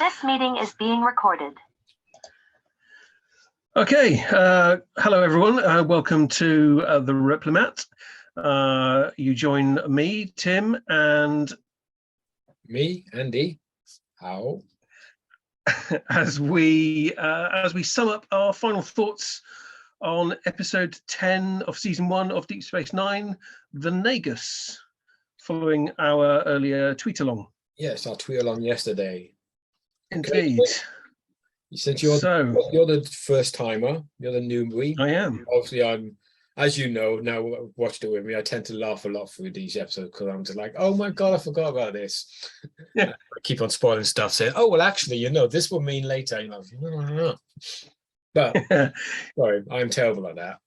This meeting is being recorded. Okay, hello everyone. Welcome to the Replimat. You join me, Tim, and me, Andy. How? as we sum up our final thoughts on episode 10 of season 1 of Deep Space Nine, the Nagus, following our earlier tweet along. Yes, our tweet along yesterday. Indeed. Since you're the first timer, you're the newbie. I am. Obviously, I'm, as you know, now watched it with me. I tend to laugh a lot through these episodes because I'm just like, oh my god, I forgot about this. Yeah. I keep on spoiling stuff, saying, oh well, actually, this will mean later. No. But sorry, I'm terrible at that.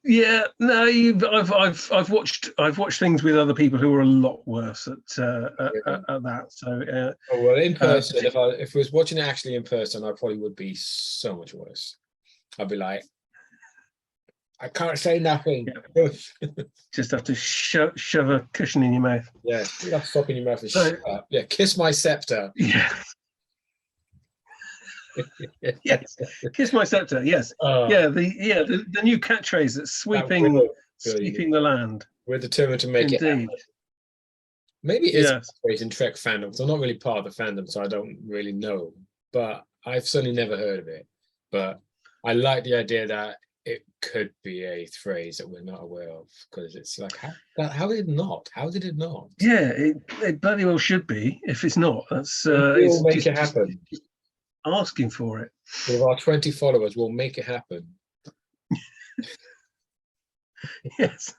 Yeah, no, I've watched things with other people who are a lot worse at that. So, oh, well, in person, if I was watching it actually in person, I probably would be so much worse. I'd be like, I can't say nothing. Yeah. Just have to shove a cushion in your mouth. Yeah, put that sock in your mouth and shut up. Yeah, kiss my scepter. Yeah. Yes, kiss my scepter. Yes, the new catchphrase that's sweeping the land. We're determined to make it happen. Maybe it is a catchphrase in Trek fandom. So I'm not really part of the fandom, so I don't really know. But I've certainly never heard of it. But I like the idea that it could be a phrase that we're not aware of, because it's like, how did it not? How did it not? Yeah, it bloody well should be. If it's not, that's we'll make it happen. Asking for it. With our 20 followers, we'll make it happen. Yes.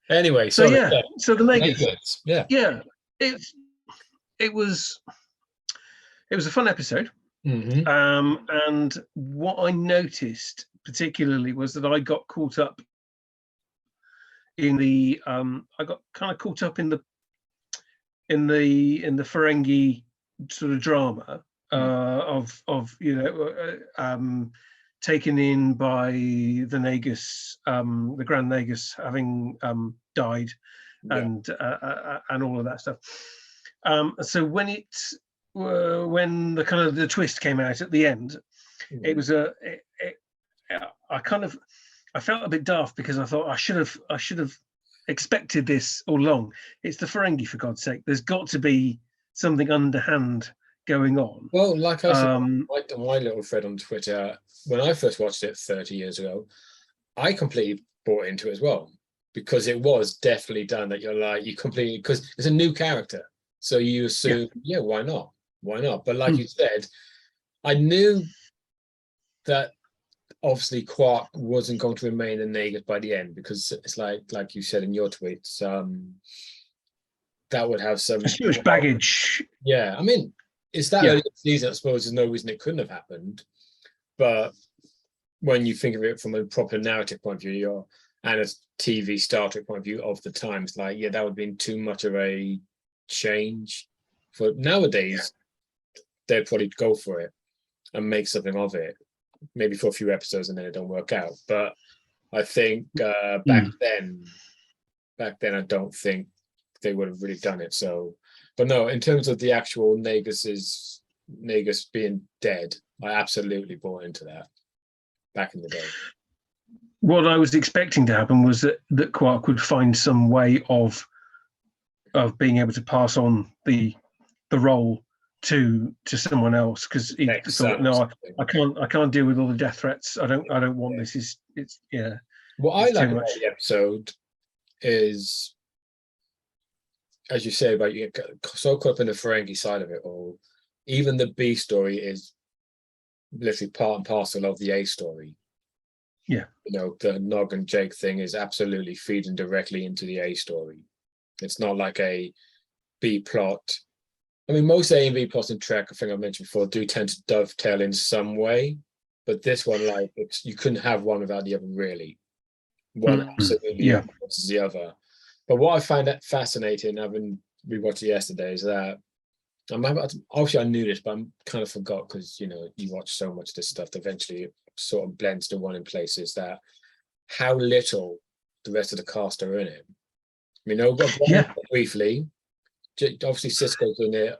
Anyway, so the Nagus. Yeah. It was a fun episode. Mm-hmm. And what I noticed particularly was that I got caught up in the I got kind of caught up in the Ferengi sort of drama of taken in by the Nagus, the Grand Nagus having died, and all of that stuff. So when the kind of the twist came out at the end, it was I felt a bit daft, because I thought I should have expected this all along. It's the Ferengi, for God's sake. There's got to be something underhand going on. Well, like I said, my little thread on Twitter, when I first watched it 30 years ago, I completely bought into it as well, because it was definitely done that you completely, because it's a new character, so you assume, why not? But like you said, I knew that obviously Quark wasn't going to remain a Nagus by the end, because it's like you said in your tweets, that would have some huge baggage. Yeah, I mean, it's that early season, I suppose there's no reason it couldn't have happened. But when you think of it from a proper narrative point of view, and a TV Star Trek point of view of the time, it's like, that would have been too much of a change. For nowadays, they'd probably go for it and make something of it, maybe for a few episodes, and then it don't work out. But I think back then I don't think they would have really done it. So, but no, in terms of the actual Nagus being dead, I absolutely bought into that back in the day. What I was expecting to happen was that Quark would find some way of being able to pass on the role to someone else, because he thought, no, I can't deal with all the death threats. I don't want this. It's What I like about the episode is, as you say, about you get so caught up in the Ferengi side of it all. Even the B story is literally part and parcel of the A story. Yeah, the Nog and Jake thing is absolutely feeding directly into the A story. It's not like a B plot. I mean, most A and B plots in Trek, I think I mentioned before, do tend to dovetail in some way, but this one, you couldn't have one without the other, really. One absolutely is the other. But what I find that fascinating, having rewatched it yesterday, is that obviously I knew this, but I kind of forgot, because you watch so much of this stuff that eventually it sort of blends to one in places, that how little the rest of the cast are in it. Briefly, obviously Cisco's in it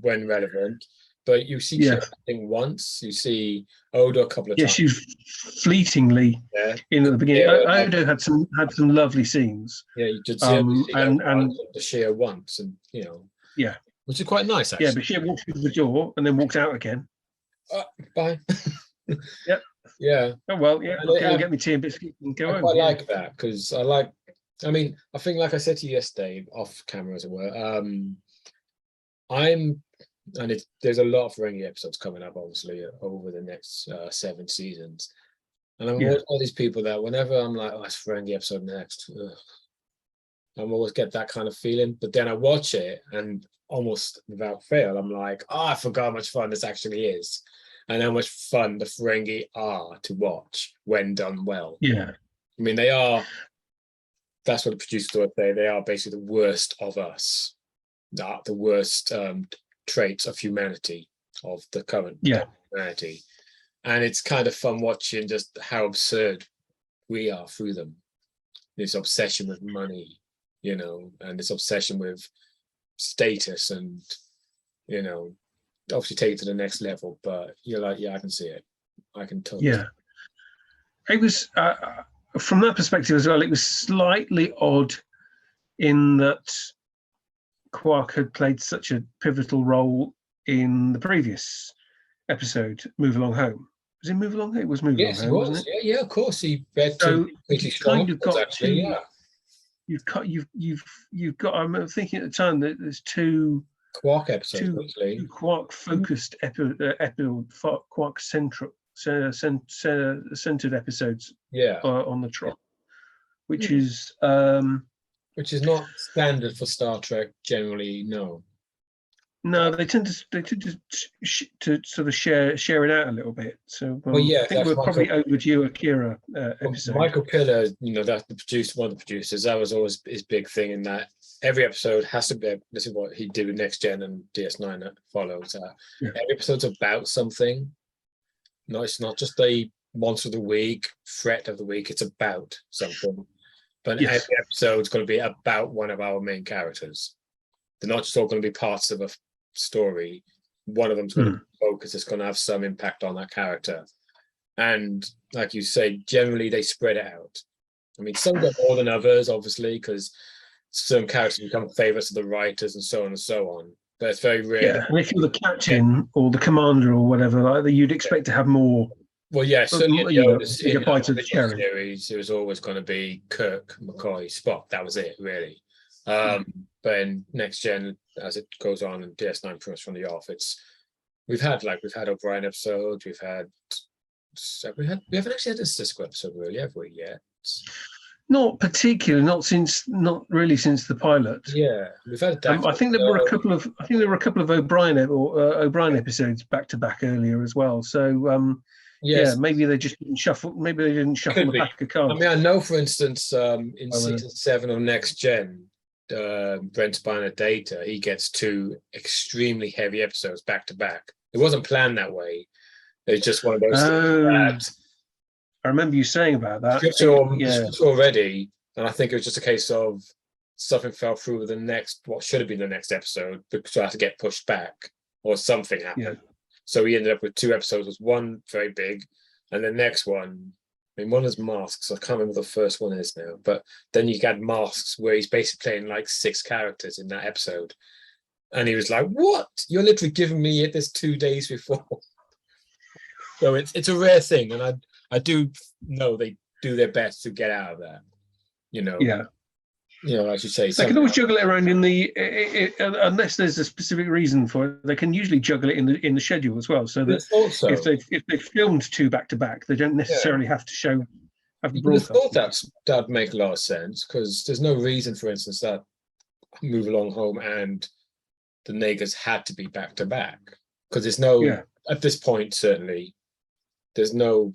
when relevant, but you see Yeah. Kira, I think once, you see Odo a couple of Yeah, times. she's fleetingly Yeah, in at the beginning. Yeah, Odo had some lovely scenes. yeah, you did see and the sheer once, and yeah, which is quite nice yeah, actually. but she walked through the door and then walked out again. Bye. Yep. Yeah. Oh well, yeah. And I'll go and get me tea and biscuits and go I home. quite Yeah. like that because I mean, I think like I said to you yesterday, off camera as it were, there's a lot of Ferengi episodes coming up, obviously, over the next 7 seasons. And I'm always one of these people that whenever I'm like, oh, it's Ferengi episode next, I'm always get that kind of feeling. But then I watch it and almost without fail, I'm like, oh, I forgot how much fun this actually is. And how much fun the Ferengi are to watch when done well. Yeah. I mean, that's what the producers would say, they are basically the worst of us. The worst traits of humanity, of the current humanity. And it's kind of fun watching just how absurd we are through them. This obsession with money, and this obsession with status and, obviously take it to the next level. But you're like, yeah, I can see it. I can totally. Yeah. It was, from that perspective as well, it was slightly odd in that Quark had played such a pivotal role in the previous episode, Move Along Home. Was it Move Along Home? It was Move Along Home, wasn't it? Yeah, of course. He read so pretty strong. Kind of got actually, two, You've got. I'm thinking at the time that there's two Quark episodes, two Quark focused Quark centered episodes. On the Trot, which is not standard for Star Trek generally. No, they tend to sort of share it out a little bit. So I think we're probably overdue a Kira episode. Michael Piller, that's the producer, one of the producers. That was always his big thing, in that every episode has to be. This is what he did with Next Gen and DS9 that follows. Every episode's about something. No, it's not just a monster of the week, threat of the week. It's about something. But every episode's going to be about one of our main characters. They're not just all going to be parts of a story. One of them's going to focus. It's going to have some impact on that character. And like you say, generally they spread it out. I mean, some get more than others, obviously, because some characters become favorites of the writers and so on and so on. But it's very rare. Yeah, and if you're the captain or the commander or whatever, like that, you'd expect to have more. Well, yeah, certainly in the bite of the cherry series, it was always going to be Kirk, McCoy, Spock. That was it, really. But in Next Gen, as it goes on, and DS9 pretty much from the off, we've had O'Brien episodes, we haven't actually had a Cisco episode really, have we yet? Not particularly, not really since the pilot. Yeah, we've had. I think there were a couple of O'Brien episodes back to back earlier as well. So maybe they just didn't shuffle. Maybe they didn't shuffle the pack of cards. I mean, I know, for instance, in season 7 of Next Gen, Brent Spiner Data, he gets 2 extremely heavy episodes back to back. It wasn't planned that way. It's just one of those things. I remember you saying about that. Scripts already, and I think it was just a case of something fell through with what should have been the next episode, because I had to get pushed back, or something happened. Yeah. So we ended up with 2 episodes. Was one very big, and the next one, I mean, one is Masks. I can't remember the first one is now, but then you got Masks, where he's basically playing like 6 characters in that episode, and he was like, "What? You're literally giving me this 2 days before." So it's a rare thing, and I do know they do their best to get out of that. Yeah. As you say, they can always juggle it around unless there's a specific reason for it. They can usually juggle it in the schedule as well, so that if they filmed 2 back to back, they don't necessarily have to show. I thought that'd make a lot of sense, because there's no reason, for instance, that Move Along Home and the Nagus had to be back to back, because there's no at this point, certainly there's no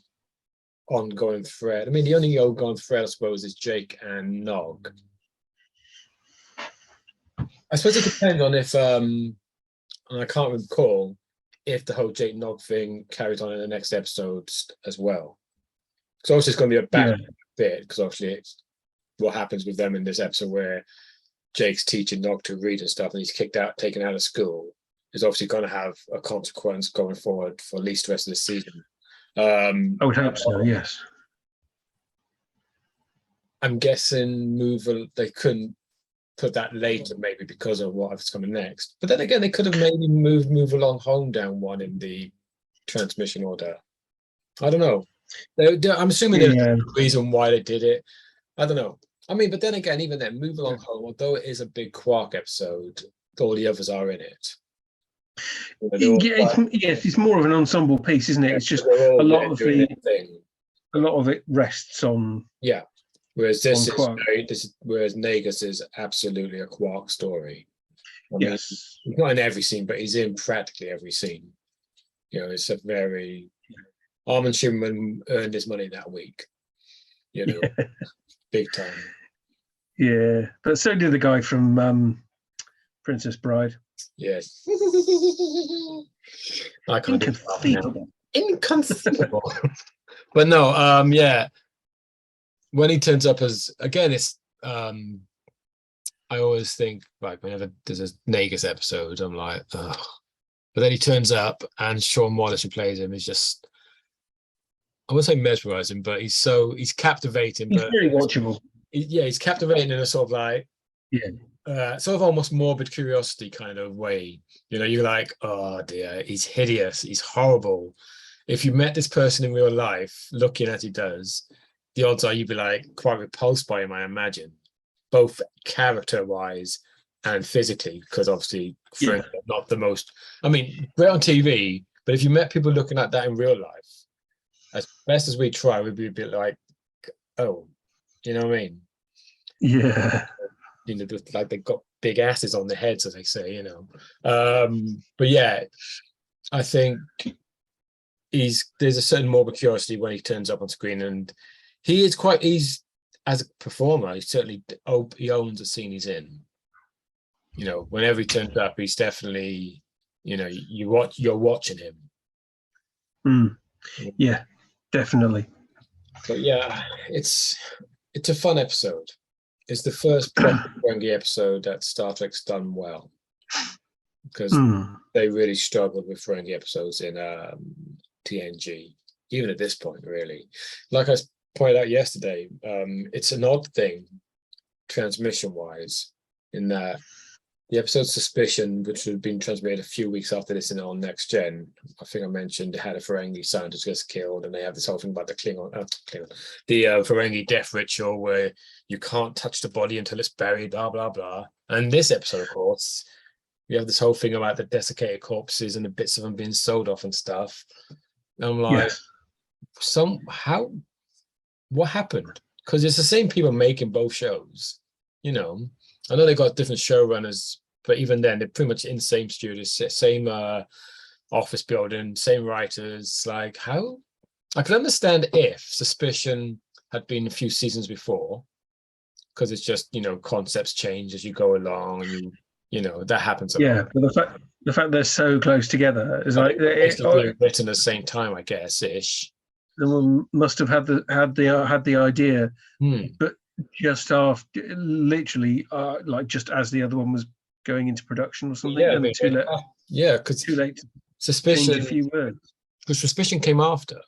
ongoing thread. I mean, the only ongoing thread, I suppose, is Jake and Nog. I suppose it depends on if, and I can't recall if the whole Jake Nog thing carried on in the next episode as well. Because obviously it's going to be a back bit, because obviously it's what happens with them in this episode, where Jake's teaching Nog to read and stuff, and he's taken out of school, is obviously going to have a consequence going forward for at least the rest of the season. I would hope so. Yes. I'm guessing they couldn't put that later, maybe because of what's coming next. But then again, they could have maybe move along home down one in the transmission order. I don't know. I'm assuming there's a reason why they did it. I don't know. I mean, but then again, even then, move along home, although it is a big Quark episode, all the others are in it. Yes, it's more of an ensemble piece, isn't it? It's just a lot of it rests on. Yeah. Whereas whereas Nagus is absolutely a Quark story. I mean, yes, he's not in every scene, but he's in practically every scene. You know, it's a very Armin Shimmerman earned his money that week. You know, big time. Yeah, but so did the guy from Princess Bride. Yes. I can't Inconceivable. But no, yeah. When he turns up as again, it's I always think like whenever there's a Nagus episode, I'm like, ugh. But then he turns up and Sean Wallace, who plays him, is just I wouldn't say mesmerizing, but he's captivating. He's very watchable. He's captivating in a sort of like sort of almost morbid curiosity kind of way. You know, you're like, oh dear, he's hideous, he's horrible. If you met this person in real life, looking as he does, the odds are you'd be like quite repulsed by him, I imagine, both character-wise and physically, because obviously Frank not the most. I mean, great on TV, but if you met people looking like that in real life, as best as we try, we'd be a bit like, oh, you know what I mean? Yeah. You know, like they've got big asses on their heads, as they say, you know. But yeah, I think there's a certain morbid curiosity when he turns up on screen, and he's as a performer, he owns a scene he's in. You know, whenever he turns up, he's definitely, you know, you're watching him. Yeah, definitely. But yeah, it's a fun episode. It's the first proper Ferengi episode that Star Trek's done well, because they really struggled with Ferengi episodes in TNG, even at this point, really. Like I pointed out yesterday, it's an odd thing, transmission-wise, in that the episode Suspicion, which had been transmitted a few weeks after this on Next Gen, I think I mentioned, had a Ferengi scientist gets killed, and they have this whole thing about the Ferengi death ritual where you can't touch the body until it's buried, blah, blah, blah. And this episode, of course, we have this whole thing about the desiccated corpses and the bits of them being sold off and stuff. And I'm like, what happened? Because it's the same people making both shows, you know. I know they got different showrunners, but even then, they're pretty much in the same studios, same office building, same writers. Like, how? I can understand if Suspicion had been a few seasons before, because it's just, you know, concepts change as you go along, and you know that happens a lot. Yeah, but the fact they're so close together is like basically written at the same time, I guess, ish. Someone must have had the idea, but just after, literally, like just as the other one was going into production or something. Yeah, because too late. Suspicion. A few words. Because Suspicion came after.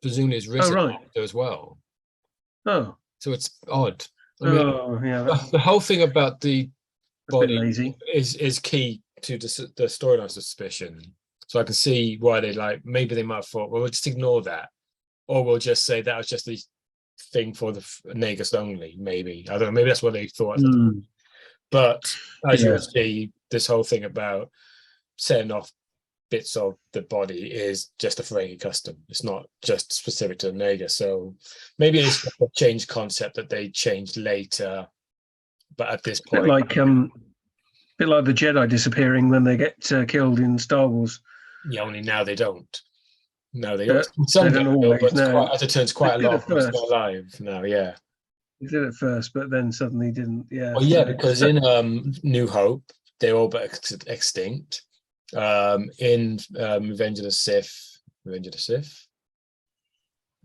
Presumably, it's written after as well. Oh, so it's odd. I mean, the whole thing about the body is key to the storyline of Suspicion. So I can see why maybe they might have thought, well, we'll just ignore that, or we'll just say that was just the thing for the Nagus only. Maybe I don't know. Maybe that's what they thought. But as you'll see, this whole thing about setting off bits of the body is just a Ferengi custom. It's not just specific to Nagus. So maybe it's a changed concept that they changed later. But at this point, bit like the Jedi disappearing when they get killed in Star Wars. Yeah, only now they don't. No, they don't. Some don't always. As it turns, quite a lot of them are still alive now. Yeah, they did it first, but then suddenly didn't. Yeah. Well, yeah, because in New Hope, they're all but extinct. In Revenge of the Sith.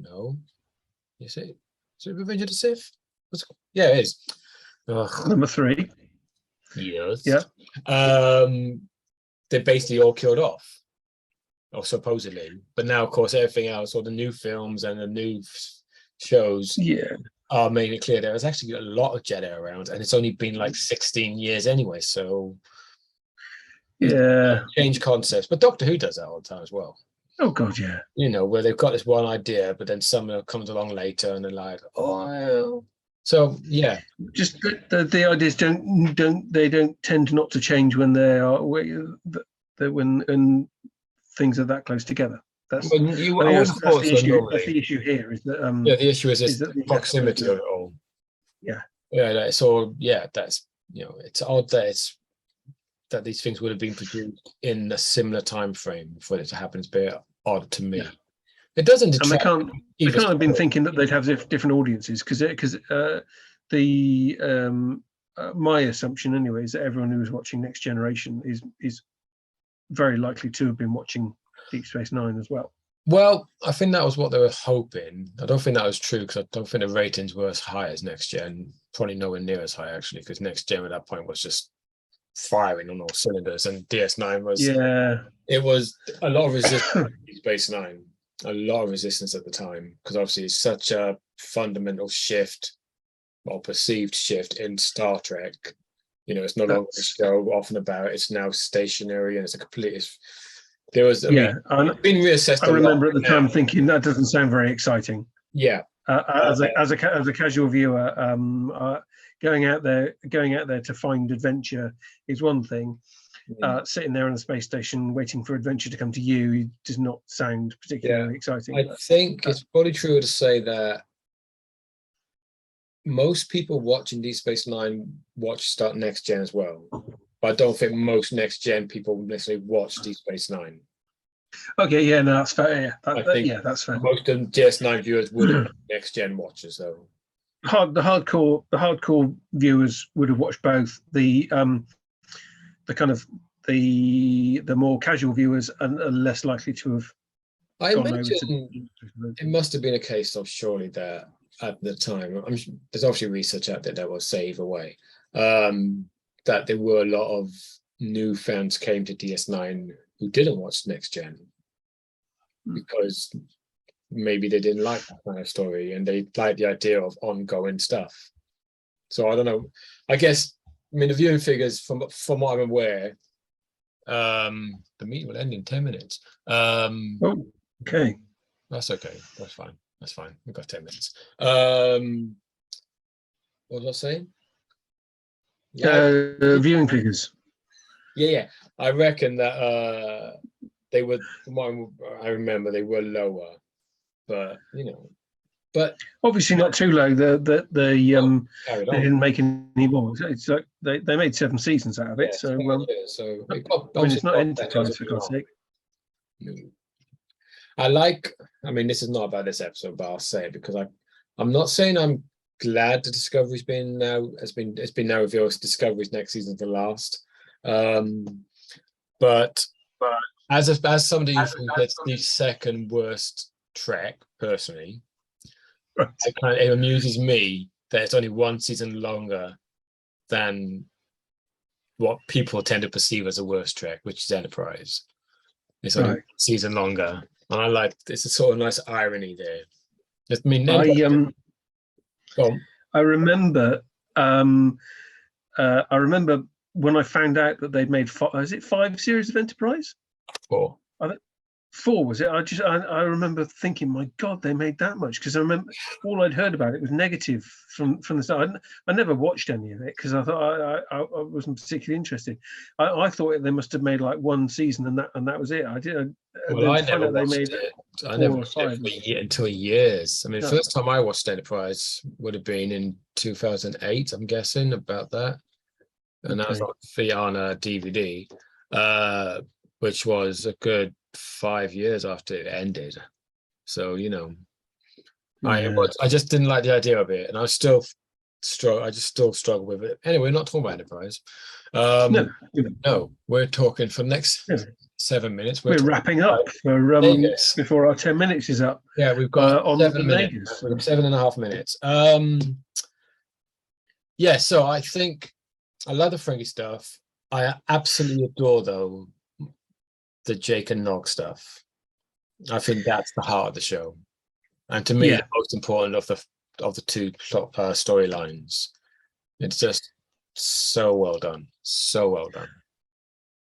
No, is it Revenge of the Sith? Yeah, it is. Ugh, Number 3. yes. Yeah. They're basically all killed off, or supposedly. But now, of course, everything else, all the new films and the new shows Yeah. are making it clear there is actually a lot of Jedi around, and it's only been like 16 years anyway. So Yeah. change concepts. But Doctor Who does that all the time as well. Oh God, yeah. You know, where they've got this one idea, but then someone comes along later and they're like, oh. So yeah, Just the ideas don't tend not to change when they are when things are that close together. That's I that's wouldn't have thought the so issue. normally. That's the issue here. Is that Yeah, the issue is is the that the proximity of it all. Yeah. Yeah, that's all. Yeah, that's, you know, it's odd that these things would have been produced in a similar time frame for it to happen. It's a bit odd to me. Yeah. It doesn't And they detract can't have been thinking that they'd have different audiences because my assumption anyway is that everyone who was watching Next Generation is very likely to have been watching Deep Space Nine as well. Well, I think that was what they were hoping. I don't think that was true because I don't think the ratings were as high as Next Gen. Probably nowhere near as high actually, because Next Gen at that point was just firing on all cylinders, and DS9 was. Yeah. It was a lot of resistance to Deep Space Nine. A lot of resistance at the time because obviously it's such a fundamental shift or perceived shift in Star Trek. You know, it's no longer a show off and about. It's now stationary, and it's a complete. There was, mean, it's been reassessed. I remember at the time thinking that doesn't sound very exciting. Yeah, as a casual viewer, going out there to find adventure is one thing. Sitting there on a space station waiting for adventure to come to you does not sound particularly exciting. I think it's probably true to say that most people watching Deep Space Nine start Next Gen as well. But I don't think most Next Gen people necessarily watch Deep Space Nine. Okay, yeah, no, that's fair. Yeah, that's fair. Most of DS9 viewers would have been Next Gen watchers, though. The hardcore viewers would have watched both. The kind of the more casual viewers are less likely to have. I imagine it must have been a case of surely that at the time, there's obviously research out there that will say either way, that there were a lot of new fans came to DS9 who didn't watch Next Gen because maybe they didn't like that kind of story and they liked the idea of ongoing stuff. So I don't know. I guess, I mean, the viewing figures from what I'm aware, the meeting will end in 10 minutes. Okay. That's okay. That's fine. That's fine. We've got 10 minutes. What was I saying? Viewing figures. Yeah. I reckon that they were, from what I remember, they were lower, but but obviously not too low. They didn't make any more. It's like they made 7 seasons out of it. So it's not enterprise for God's sake. I mean, this is not about this episode, but I'll say it because I'm not saying I'm glad the Discovery's been now it's been now revealed Discovery's next season's the last. But as somebody who thinks that's the second worst Trek, personally, right. It amuses me that it's only 1 season longer than what people tend to perceive as a worst Trek, which is Enterprise. It's only 1 season longer. And I like, it's a sort of nice irony there. I mean, I remember when I found out that they'd made 5 series of Enterprise? 4. 4 was it? I remember thinking, my God, they made that much, because I remember all I'd heard about it was negative from the start. I never watched any of it because I thought I wasn't particularly interested. I thought they must have made like 1 season and that was it. I did. Well, I never watched it. I never watched it until years. I mean, the first time I watched Enterprise would have been in 2008. I'm guessing about that, and that was on DVD, which was a good 5 years after it ended. So I just didn't like the idea of it, and I still struggle with it. Anyway, we're not talking about Enterprise. No, we're talking for the next 7 minutes. We're wrapping up for before our 10 minutes is up. Yeah, we've got on 7 minutes. We've got 7.5 minutes. Yeah, so I think I love the Ferengi stuff. I absolutely adore though the Jake and Nog stuff. I think that's the heart of the show, and to me, Yeah. the most important of the two storylines. It's just so well done, so well done.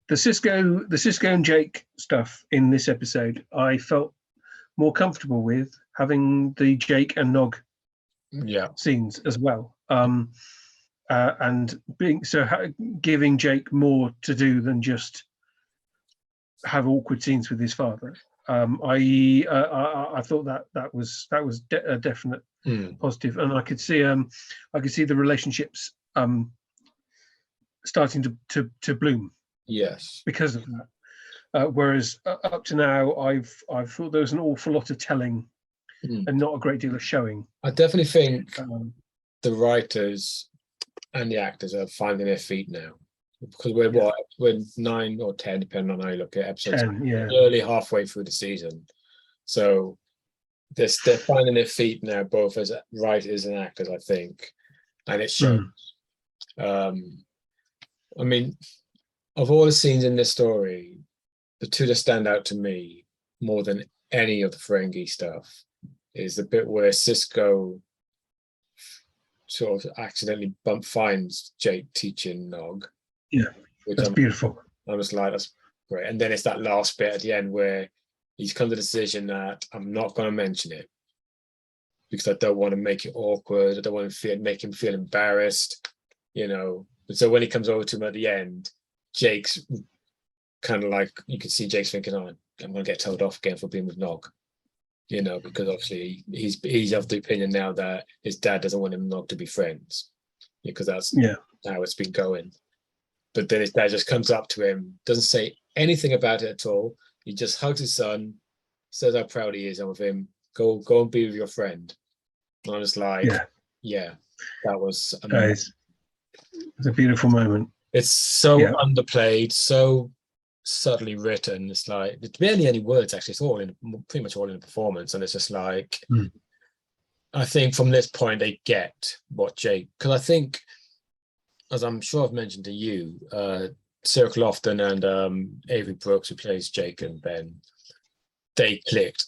The Cisco and Jake stuff in this episode, I felt more comfortable with having the Jake and Nog Yeah, scenes as well. And giving Jake more to do than just have awkward scenes with his father. I thought that was a definite positive, and I could see the relationships starting to bloom. Yes, Because of that. Whereas up to now, I've thought there was an awful lot of telling and not a great deal of showing. I definitely think the writers and the actors are finding their feet now, because we're 9 or 10, depending on how you look at episodes. 10, yeah. Early halfway through the season, so they're finding their feet now, both as writers and actors, I think, and it shows. I mean, of all the scenes in this story, the two that stand out to me more than any of the Ferengi stuff is the bit where Cisco sort of accidentally finds Jake teaching Nog. Yeah, that's beautiful. I was like, that's great. And then it's that last bit at the end where he's come to the decision that I'm not going to mention it because I don't want to make it awkward. I don't want to make him feel embarrassed, you know. And so when he comes over to him at the end, Jake's kind of like, you can see Jake's thinking, oh, I'm going to get told off again for being with Nog, you know, because obviously he's of the opinion now that his dad doesn't want him and Nog to be friends, because that's how it's been going. But then his dad just comes up to him, doesn't say anything about it at all. He just hugs his son, says how proud he is of him. Go and be with your friend. And I was like, yeah, that was amazing. It's a beautiful moment. It's so underplayed, so subtly written. It's like there's barely any words actually. It's all pretty much all in the performance, and it's just like I think from this point they get what Jake, because I think, as I'm sure I've mentioned to you, Sarah Lofton and Avery Brooks, who plays Jake and Ben, they clicked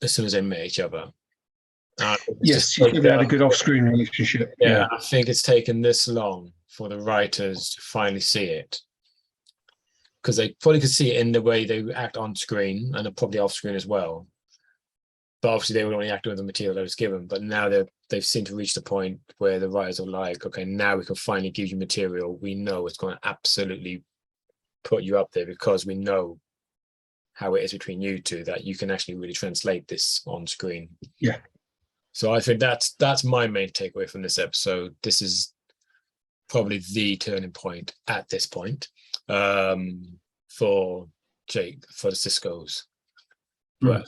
as soon as they met each other. Yes, they had a good off-screen relationship. Yeah, I think it's taken this long for the writers to finally see it, because they probably could see it in the way they act on screen and probably off screen as well. But obviously they were only acting with the material that was given. But now they've seemed to reach the point where the writers are like, okay, now we can finally give you material. We know it's going to absolutely put you up there, because we know how it is between you two, that you can actually really translate this on screen. Yeah. So I think that's my main takeaway from this episode. This is probably the turning point at this point for Jake, for the Cisco's. But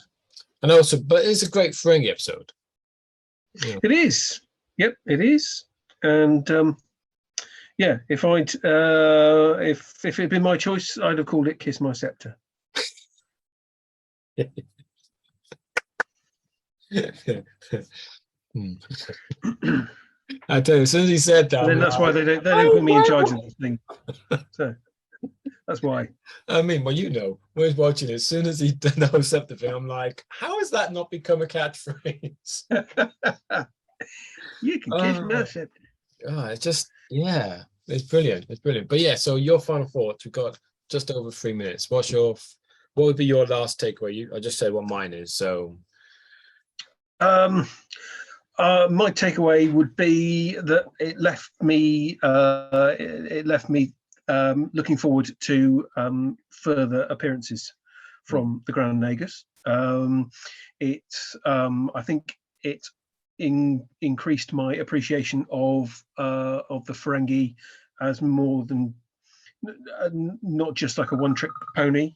it's a great Ferengi episode. Yeah. It is. Yep, it is. And if it'd been my choice, I'd have called it "Kiss My Scepter." I tell you, as soon as he said that, and then that's why they don't put me in charge of this thing. So that's why. I mean, well, you know, when I was watching it, as soon as he did the scepter thing, I'm like, how has that not become a catchphrase? You can kiss my scepter. Oh, it's just, it's brilliant. It's brilliant. But yeah, so your final thoughts, we've got just over 3 minutes. What would be your last takeaway? I just said what mine is. So, my takeaway would be that it left me looking forward to further appearances from the Grand Nagus. I think it increased my appreciation of the Ferengi as more than not just like a one-trick pony,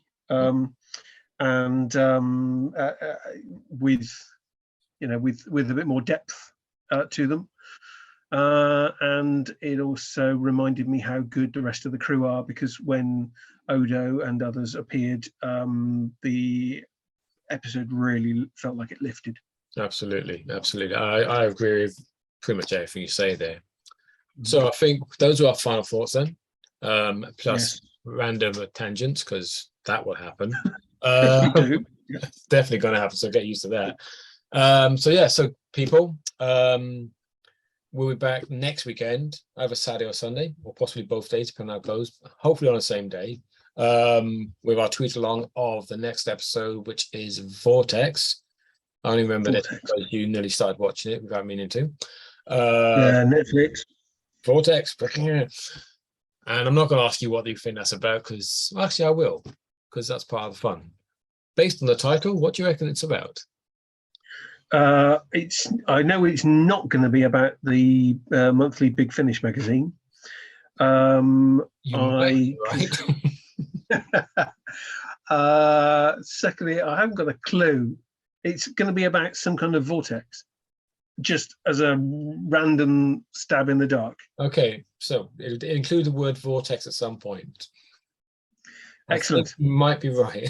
with a bit more depth to them. And it also reminded me how good the rest of the crew are, because when Odo and others appeared, the episode really felt like it lifted. Absolutely. I agree with pretty much everything you say there. So I think those are our final thoughts then. Plus Yes. random tangents, because that will happen. We do. Definitely going to happen. So get used to that. So people, we'll be back next weekend, either Saturday or Sunday, or possibly both days, depending on how it goes. Hopefully on the same day. With our tweet along of the next episode, which is Vortex. I only remember this because you nearly started watching it without meaning to. Netflix. Vortex. And I'm not going to ask you what you think that's about, because actually I will, because that's part of the fun. Based on the title, what do you reckon it's about? I know it's not going to be about the monthly Big Finish magazine. Right? Secondly, I haven't got a clue. It's going to be about some kind of vortex, just as a random stab in the dark. Okay, so it includes the word vortex at some point. Excellent. You might be right.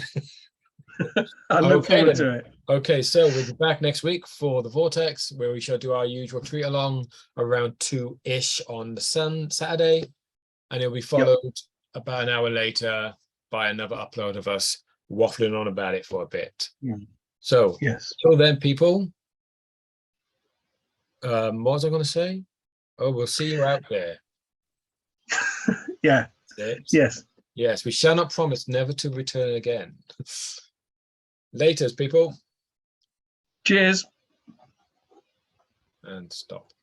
I look forward to it. Okay, so we'll be back next week for the Vortex, where we shall do our usual treat along around 2-ish on the Saturday, and it'll be followed about an hour later by another upload of us waffling on about it for a bit. So, till then, people, what was I going to say? Oh, we'll see you out there. Yes, we shall not promise never to return again. Laters, people. Cheers. And stop.